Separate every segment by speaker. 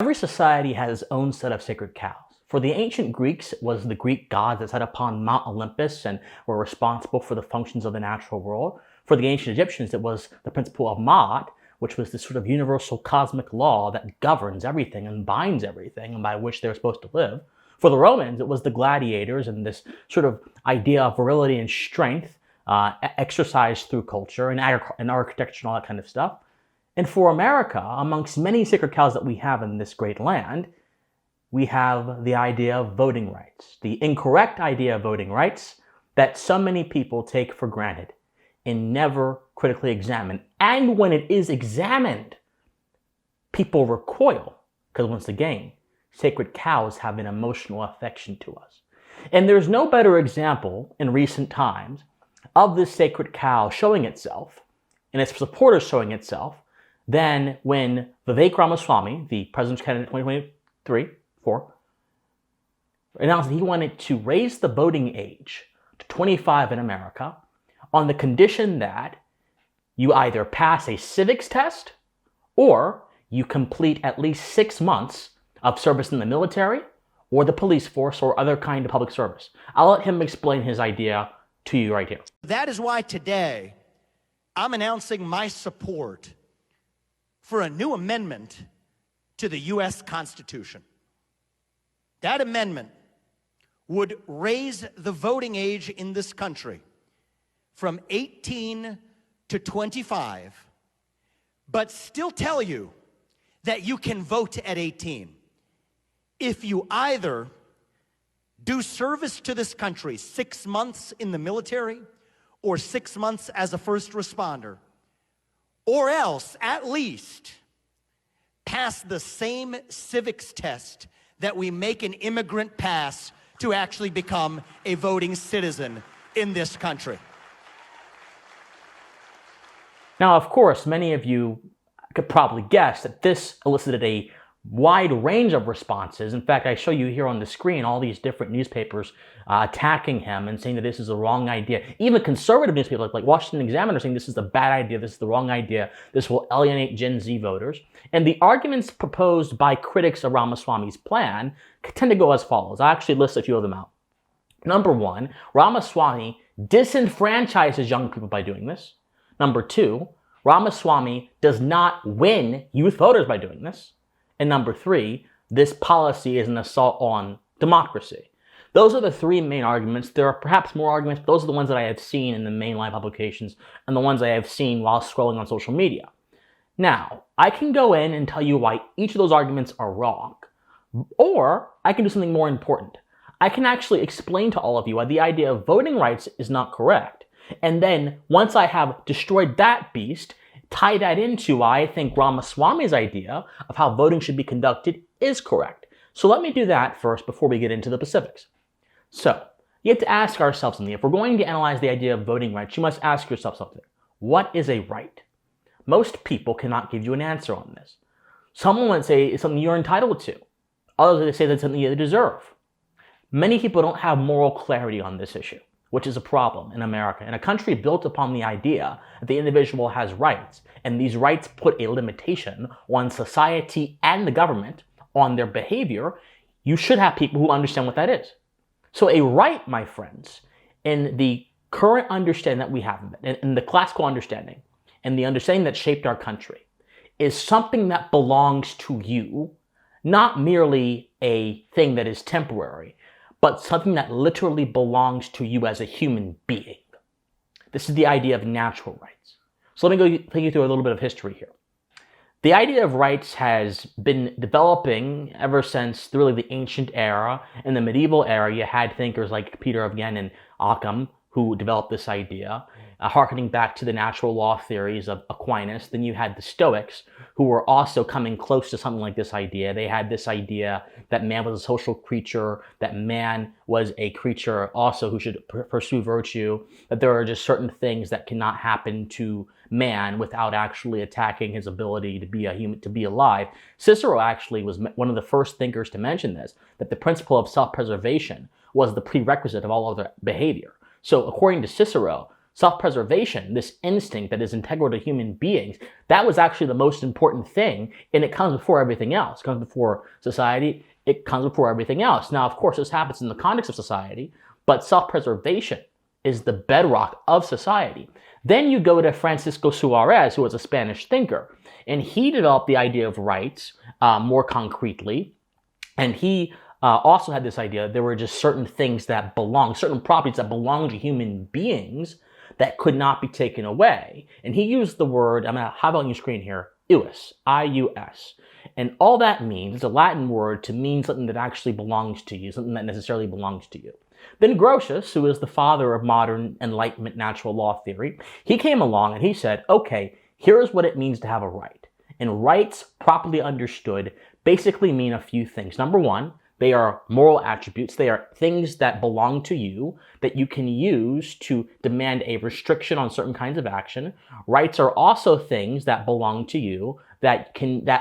Speaker 1: Every society has its own set of sacred cows. For the ancient Greeks, it was the Greek gods that sat upon Mount Olympus and were responsible for the functions of the natural world. For the ancient Egyptians, it was the principle of Ma'at, which was this sort of universal cosmic law that governs everything and binds everything and by which they're supposed to live. For the Romans, it was the gladiators and this sort of idea of virility and strength exercised through culture and architecture and all that kind of stuff. And for America, amongst many sacred cows that we have in this great land, we have the idea of voting rights, the incorrect idea of voting rights that so many people take for granted and never critically examine. And when it is examined, people recoil because once again, sacred cows have an emotional affection to us. And there's no better example in recent times of this sacred cow showing itself and its supporters showing itself than when Vivek Ramaswamy, the president's candidate in 2023-4, announced that he wanted to raise the voting age to 25 in America on the condition that you either pass a civics test or you complete at least 6 months of service in the military or the police force or other kind of public service. I'll let him explain his idea to you right here.
Speaker 2: That is why today I'm announcing my support for a new amendment to the U.S. Constitution. That amendment would raise the voting age in this country from 18 to 25, but still tell you that you can vote at 18 if you either do service to this country 6 months in the military or 6 months as a first responder, or else at least pass the same civics test that we make an immigrant pass to actually become a voting citizen in this country.
Speaker 1: Now, of course, many of you could probably guess that this elicited a wide range of responses. In fact, I show you here on the screen all these different newspapers attacking him and saying that this is a wrong idea. Even conservative newspapers like Washington Examiner saying this is a bad idea, this is the wrong idea, this will alienate Gen Z voters. And the arguments proposed by critics of Ramaswamy's plan tend to go as follows. I actually list a few of them out. Number one, Ramaswamy disenfranchises young people by doing this. Number two, Ramaswamy does not win youth voters by doing this. And number three, this policy is an assault on democracy. Those are the three main arguments. There are perhaps more arguments, but those are the ones that I have seen in the mainline publications and the ones I have seen while scrolling on social media. Now, I can go in and tell you why each of those arguments are wrong, or I can do something more important. I can actually explain to all of you why the idea of voting rights is not correct. And then once I have destroyed that beast, tie that into why I think Ramaswamy's idea of how voting should be conducted is correct. So let me do that first before we get into the specifics. So, you have to ask ourselves something. If we're going to analyze the idea of voting rights, you must ask yourself something. What is a right? Most people cannot give you an answer on this. Someone would say it's something you're entitled to. Others would say that's something you deserve. Many people don't have moral clarity on this issue, which is a problem in America. In a country built upon the idea that the individual has rights, and these rights put a limitation on society and the government on their behavior, you should have people who understand what that is. So a right, my friends, in the current understanding that we have of it, in the classical understanding, and the understanding that shaped our country, is something that belongs to you, not merely a thing that is temporary, but something that literally belongs to you as a human being. This is the idea of natural rights. So let me go take you through a little bit of history here. The idea of rights has been developing ever since really the ancient era. In the medieval era, you had thinkers like Peter of Yen and Occam who developed this idea, harkening back to the natural law theories of Aquinas. Then you had the Stoics, who were also coming close to something like this idea. They had this idea that man was a social creature, that man was a creature also who should pursue virtue, that there are just certain things that cannot happen to man without actually attacking his ability to be a human, to be alive. Cicero actually was one of the first thinkers to mention this, that the principle of self-preservation was the prerequisite of all other behavior. So according to Cicero, self-preservation, this instinct that is integral to human beings, that was actually the most important thing, and it comes before everything else. It comes before society, it comes before everything else. Now, of course, this happens in the context of society, but self-preservation is the bedrock of society. Then you go to Francisco Suarez, who was a Spanish thinker, and he developed the idea of rights more concretely, and he also had this idea that there were just certain things that belong, certain properties that belong to human beings that could not be taken away. And he used the word, I'm going to have it on your screen here, ius, I-U-S. And all that means, it's a Latin word to mean something that actually belongs to you, something that necessarily belongs to you. Then Grotius, who is the father of modern Enlightenment natural law theory, he came along and he said, okay, here's what it means to have a right. And rights, properly understood, basically mean a few things. Number one, they are moral attributes. They are things that belong to you that you can use to demand a restriction on certain kinds of action. Rights are also things that belong to you that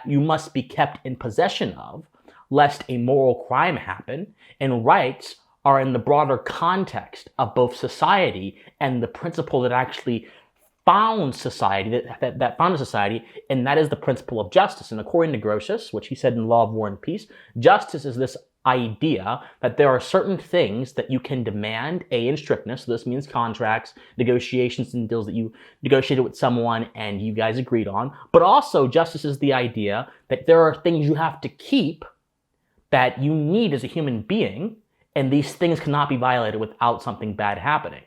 Speaker 1: you must be kept in possession of, lest a moral crime happen. And rights are in the broader context of both society and the principle that actually found society, that founded society, and that is the principle of justice. And according to Grotius, which he said in Law of War and Peace, justice is this idea that there are certain things that you can demand, in strictness, so this means contracts, negotiations, and deals that you negotiated with someone and you guys agreed on, but also justice is the idea that there are things you have to keep that you need as a human being, and these things cannot be violated without something bad happening.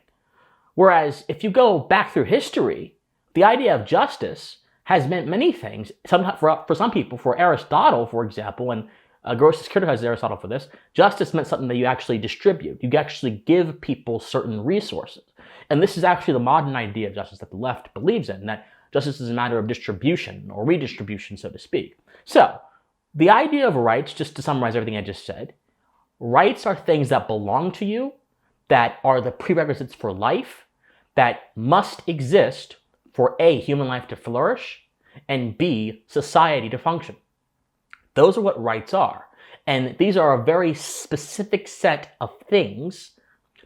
Speaker 1: Whereas if you go back through history, the idea of justice has meant many things. For some people, for Aristotle, for example, and Grotius criticizes Aristotle for this, justice meant something that you actually distribute. You actually give people certain resources. And this is actually the modern idea of justice that the left believes in, that justice is a matter of distribution or redistribution, so to speak. So, the idea of rights, just to summarize everything I just said, rights are things that belong to you, that are the prerequisites for life, that must exist for A, human life to flourish, and B, society to function. Those are what rights are. And these are a very specific set of things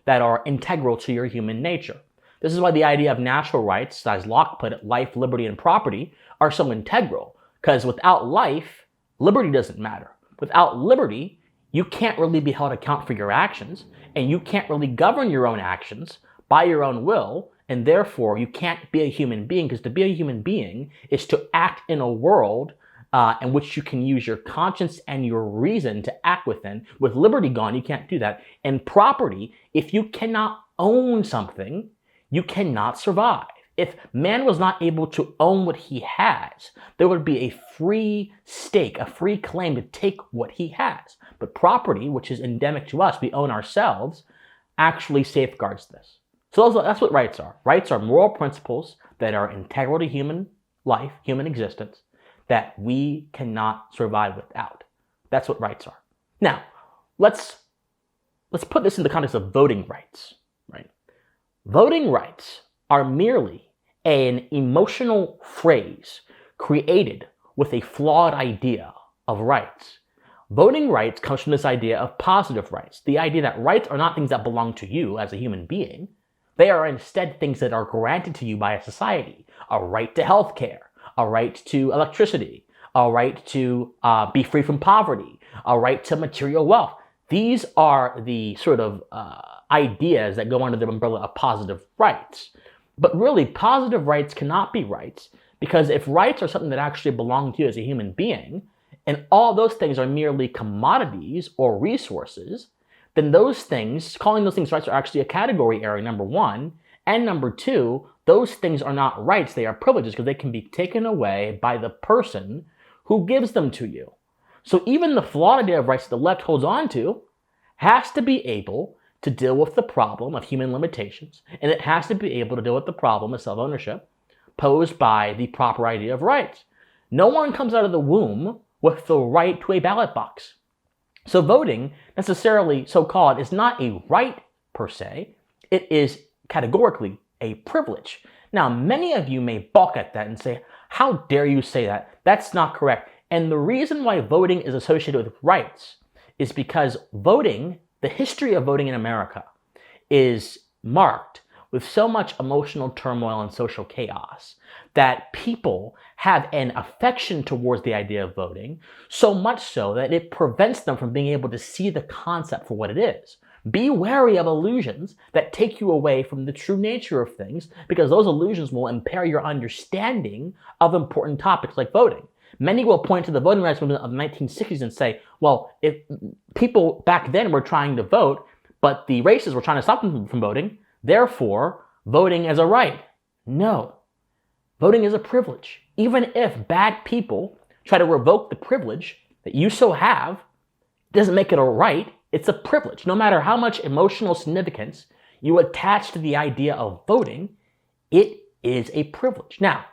Speaker 1: that are integral to your human nature. This is why the idea of natural rights, as Locke put it, life, liberty, and property, are so integral. Because without life, liberty doesn't matter. Without liberty, you can't really be held account for your actions, and you can't really govern your own actions by your own will, and therefore you can't be a human being, because to be a human being is to act in a world in which you can use your conscience and your reason to act within. With liberty gone, you can't do that. And property, if you cannot own something, you cannot survive. If man was not able to own what he has, there would be a free stake, a free claim to take what he has. But property, which is endemic to us, we own ourselves, actually safeguards this. So that's what rights are. Rights are moral principles that are integral to human life, human existence, that we cannot survive without. That's what rights are. Now, let's put this in the context of voting rights, right? Voting rights are merely an emotional phrase created with a flawed idea of rights. Voting rights comes from this idea of positive rights, the idea that rights are not things that belong to you as a human being. They are instead things that are granted to you by a society. A right to health care, a right to electricity, a right to be free from poverty, a right to material wealth. These are the sort of ideas that go under the umbrella of positive rights. But really, positive rights cannot be rights, because if rights are something that actually belong to you as a human being, and all those things are merely commodities or resources, then those things, calling those things rights, are actually a category error, number one. And number two, those things are not rights, they are privileges, because they can be taken away by the person who gives them to you. So even the flawed idea of rights that the left holds on to has to be able to deal with the problem of human limitations, and it has to be able to deal with the problem of self-ownership posed by the proper idea of rights. No one comes out of the womb with the right to a ballot box. So voting, necessarily so-called, is not a right per se. It is categorically a privilege. Now, many of you may balk at that and say, how dare you say that? That's not correct. And the reason why voting is associated with rights is because voting, the history of voting in America, is marked with so much emotional turmoil and social chaos that people have an affection towards the idea of voting, so much so that it prevents them from being able to see the concept for what it is. Be wary of illusions that take you away from the true nature of things, because those illusions will impair your understanding of important topics like voting. Many will point to the voting rights movement of the 1960s and say, well, if people back then were trying to vote, but the racists were trying to stop them from voting, therefore, voting is a right. No. Voting is a privilege. Even if bad people try to revoke the privilege that you so have, it doesn't make it a right. It's a privilege. No matter how much emotional significance you attach to the idea of voting, it is a privilege. Now,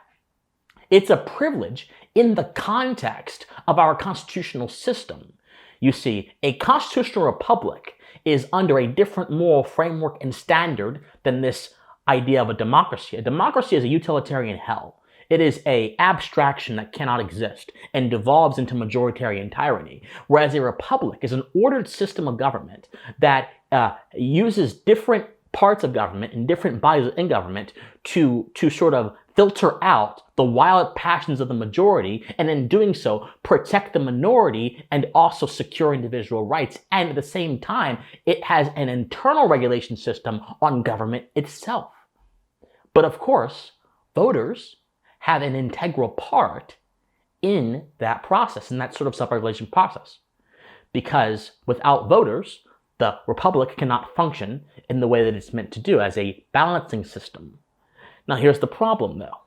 Speaker 1: it's a privilege in the context of our constitutional system. You see, a constitutional republic is under a different moral framework and standard than this idea of a democracy. A democracy is a utilitarian hell. It is an abstraction that cannot exist and devolves into majoritarian tyranny, whereas a republic is an ordered system of government that uses different parts of government and different bodies in government to sort of filter out the wild passions of the majority, and in doing so, protect the minority and also secure individual rights. And at the same time, it has an internal regulation system on government itself. But of course, voters have an integral part in that process, in that sort of self-regulation process. Because without voters, the republic cannot function in the way that it's meant to do, as a balancing system. Now here's the problem though.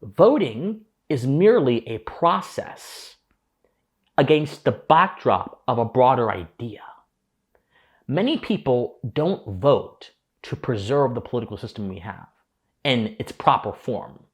Speaker 1: Voting is merely a process against the backdrop of a broader idea. Many people don't vote to preserve the political system we have in its proper form.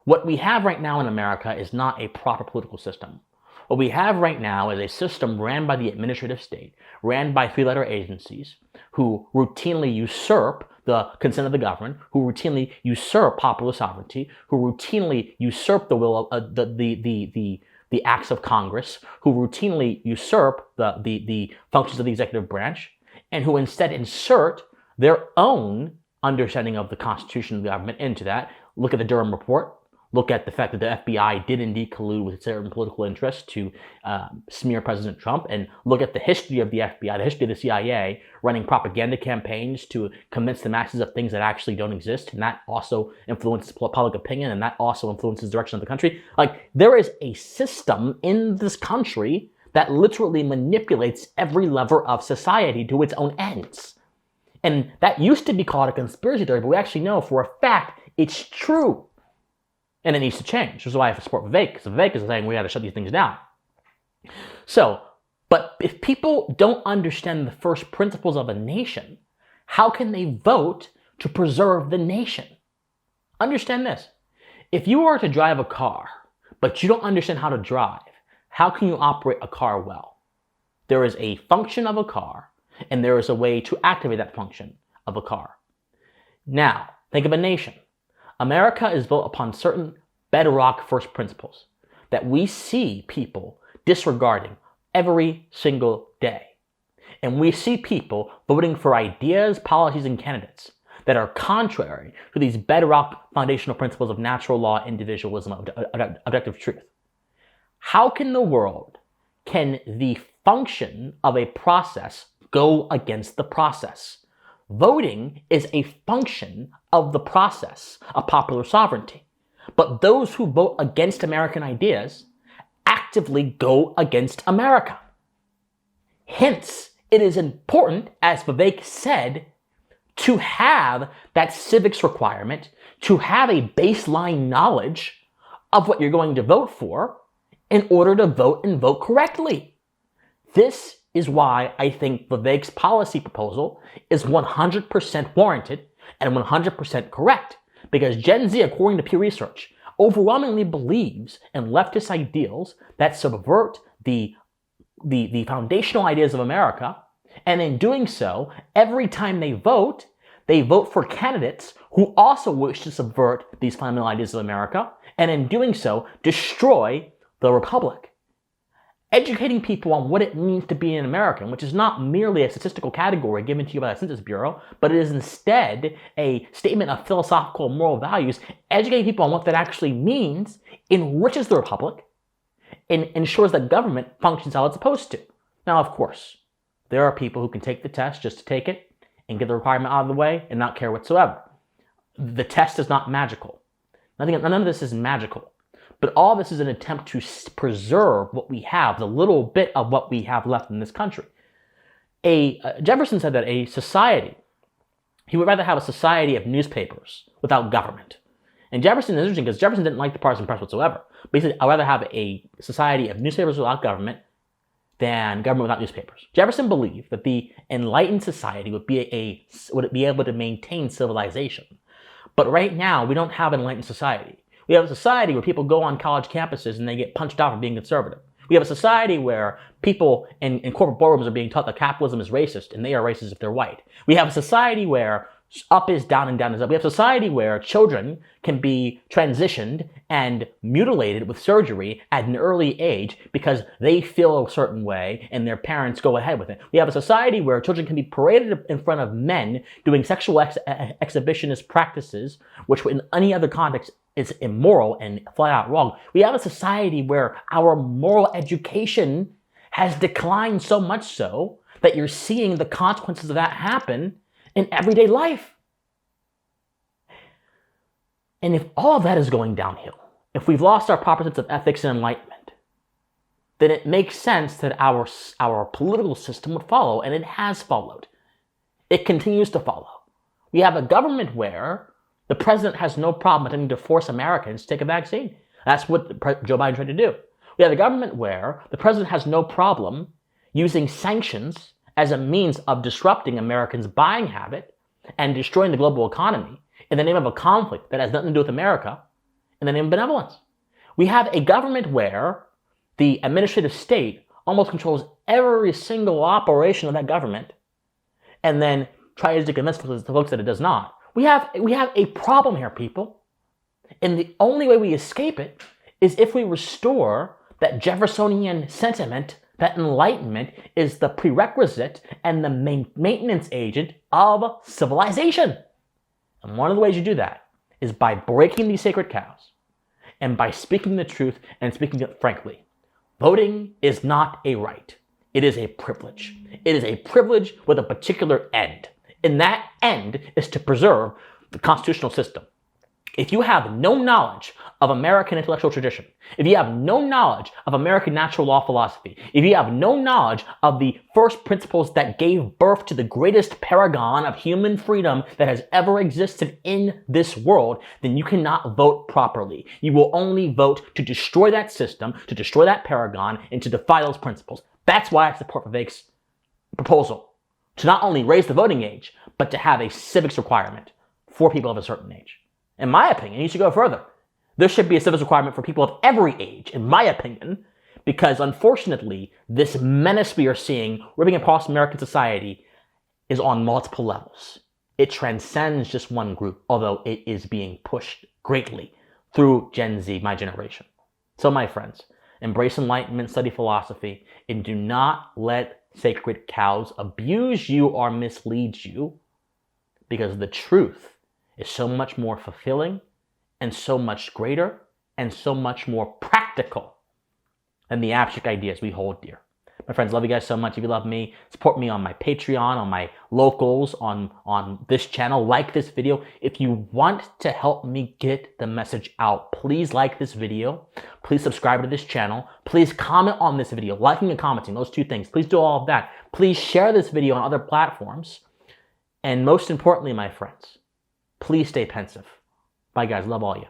Speaker 1: What we have right now in America is not a proper political system. What we have right now is a system ran by the administrative state, ran by three-letter agencies who routinely usurp the consent of the government, who routinely usurp popular sovereignty, who routinely usurp the will of the acts of Congress, who routinely usurp the functions of the executive branch, and who instead insert their own understanding of the constitution of the government into that. Look at the Durham report. Look at the fact that the FBI did indeed collude with certain political interests to smear President Trump, and look at the history of the FBI, the history of the CIA, running propaganda campaigns to convince the masses of things that actually don't exist, and that also influences public opinion, and that also influences the direction of the country. Like, there is a system in this country that literally manipulates every level of society to its own ends. And that used to be called a conspiracy theory, but we actually know for a fact it's true. And it needs to change. Which is why I support Vivek, because Vivek is saying we got to shut these things down. So, but if people don't understand the first principles of a nation, how can they vote to preserve the nation? Understand this. If you are to drive a car, but you don't understand how to drive, how can you operate a car well? There is a function of a car, and there is a way to activate that function of a car. Now, think of a nation. America is built upon certain bedrock first principles that we see people disregarding every single day. And we see people voting for ideas, policies, and candidates that are contrary to these bedrock foundational principles of natural law, individualism, objective truth. How can the function of a process go against the process? Voting is a function of the process of popular sovereignty. But those who vote against American ideas actively go against America. Hence, it is important, as Vivek said, to have that civics requirement, to have a baseline knowledge of what you're going to vote for in order to vote and vote correctly. This is why I think Vivek's policy proposal is 100% warranted and 100% correct. Because Gen Z, according to Pew Research, overwhelmingly believes in leftist ideals that subvert the foundational ideas of America. And in doing so, every time they vote for candidates who also wish to subvert these fundamental ideas of America. And in doing so, destroy the republic. educating people on what it means to be an American, which is not merely a statistical category given to you by the Census Bureau, but it is instead a statement of philosophical and moral values. Educating people on what that actually means enriches the republic and ensures that government functions how it's supposed to. Now, of course, there are people who can take the test just to take it and get the requirement out of the way and not care whatsoever. The test is not magical. None of this is magical. But all this is an attempt to preserve what we have, the little bit of what we have left in this country. Jefferson said that a society, he would rather have a society of newspapers without government. And Jefferson is interesting because Jefferson didn't like the partisan press whatsoever. But he said, I'd rather have a society of newspapers without government than government without newspapers. Jefferson believed that the enlightened society would be able to maintain civilization. But right now, we don't have an enlightened society. We have a society where people go on college campuses and they get punched out for being conservative. We have a society where people in corporate boardrooms are being taught that capitalism is racist and they are racist if they're white. We have a society where up is down and down is up. We have a society where children can be transitioned and mutilated with surgery at an early age because they feel a certain way and their parents go ahead with it. We have a society where children can be paraded in front of men doing sexual exhibitionist practices, which in any other context is immoral and flat out wrong. We have a society where our moral education has declined so much so that you're seeing the consequences of that happen in everyday life. And if all of that is going downhill, if we've lost our proper sense of ethics and enlightenment, then it makes sense that our political system would follow, and it has followed. It continues to follow. We have a government where the president has no problem attempting to force Americans to take a vaccine. That's what Joe Biden tried to do. We have a government where the president has no problem using sanctions as a means of disrupting Americans' buying habit and destroying the global economy in the name of a conflict that has nothing to do with America, in the name of benevolence. We have a government where the administrative state almost controls every single operation of that government and then tries to convince the folks that it does not. We have a problem here, people. And the only way we escape it is if we restore that Jeffersonian sentiment that enlightenment is the prerequisite and the maintenance agent of civilization. And one of the ways you do that is by breaking these sacred cows and by speaking the truth and speaking it frankly. Voting is not a right. It is a privilege. It is a privilege with a particular end. And that end is to preserve the constitutional system. If you have no knowledge of American intellectual tradition, if you have no knowledge of American natural law philosophy, if you have no knowledge of the first principles that gave birth to the greatest paragon of human freedom that has ever existed in this world, then you cannot vote properly. You will only vote to destroy that system, to destroy that paragon, and to defy those principles. That's why I support Vivek's proposal to not only raise the voting age, but to have a civics requirement for people of a certain age. In my opinion, you should go further. There should be a civics requirement for people of every age, in my opinion, because unfortunately, this menace we are seeing ripping across American society is on multiple levels. It transcends just one group, although it is being pushed greatly through Gen Z, my generation. So my friends, embrace enlightenment, study philosophy, and do not let sacred cows abuse you or mislead you, because the truth is so much more fulfilling and so much greater and so much more practical than the abstract ideas we hold dear. My friends, love you guys so much. If you love me, support me on my Patreon, on my locals, on this channel. Like this video. If you want to help me get the message out, please like this video. Please subscribe to this channel. Please comment on this video. Liking and commenting, those two things. Please do all of that. Please share this video on other platforms. And most importantly, my friends, please stay pensive. Bye, guys. Love all you.